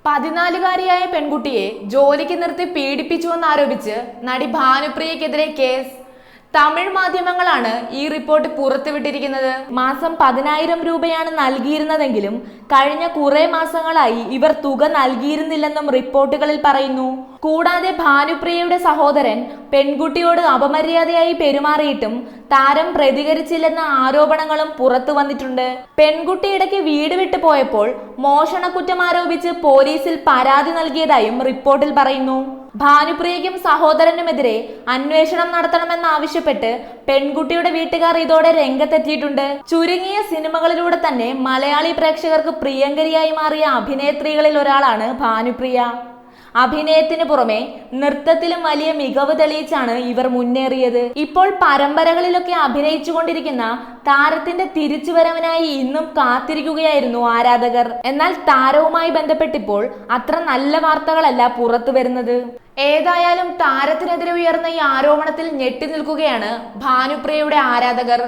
14കാരിയായ പെൺകുട്ടിയെ ജോലിക്ക് നിർത്തി പീഡിപ്പിച്ചുവെന്നാരോപിച്ച് നടി ഭാനുപ്രിയക്കെതിരെ കേസ്. തമിഴ് മാധ്യമങ്ങളാണ് ഈ റിപ്പോർട്ട് പുറത്തുവിട്ടിരിക്കുന്നത്. മാസം 10,000 രൂപയാണ് നൽകിയിരുന്നതെങ്കിലും കഴിഞ്ഞ കുറെ മാസങ്ങളായി ഇവർ തുക നൽകിയിരുന്നില്ലെന്നും റിപ്പോർട്ടുകളിൽ പറയുന്നു. കൂടാതെ ഭാനുപ്രിയയുടെ സഹോദരൻ പെൺകുട്ടിയോട് അപമര്യാദയായി പെരുമാറിയിട്ടും താരം പ്രതികരിച്ചില്ലെന്ന ആരോപണങ്ങളും പുറത്തു വന്നിട്ടുണ്ട്. പെൺകുട്ടി ഇടയ്ക്ക് വീട് വിട്ടു പോയപ്പോൾ മോഷണക്കുറ്റം ആരോപിച്ച് പോലീസിൽ പരാതി നൽകിയതായും റിപ്പോർട്ടിൽ പറയുന്നു. ഭാനുപ്രിയയ്ക്കും സഹോദരനുമെതിരെ അന്വേഷണം നടത്തണമെന്നാവശ്യപ്പെട്ട് പെൺകുട്ടിയുടെ വീട്ടുകാർ ഇതോടെ രംഗത്തെത്തിയിട്ടുണ്ട്. ചുരുങ്ങിയ സിനിമകളിലൂടെ തന്നെ മലയാളി പ്രേക്ഷകർക്ക് പ്രിയങ്കരിയായി മാറിയ അഭിനേത്രികളിൽ ഒരാളാണ് ഭാനുപ്രിയ. അഭിനയത്തിന് പുറമെ നൃത്തത്തിലും വലിയ മികവ് തെളിയിച്ചാണ് ഇവർ മുന്നേറിയത്. ഇപ്പോൾ പരമ്പരകളിലൊക്കെ അഭിനയിച്ചു കൊണ്ടിരിക്കുന്ന താരത്തിന്റെ തിരിച്ചുവരവിനായി ഇന്നും കാത്തിരിക്കുകയായിരുന്നു ആരാധകർ. എന്നാൽ താരവുമായി ബന്ധപ്പെട്ടിപ്പോൾ അത്ര നല്ല വാർത്തകളല്ല പുറത്തു വരുന്നത്. ഏതായാലും താരത്തിനെതിരെ ഉയർന്ന ഈ ആരോപണത്തിൽ ഞെട്ടി നിൽക്കുകയാണ് ഭാനുപ്രിയയുടെ ആരാധകർ.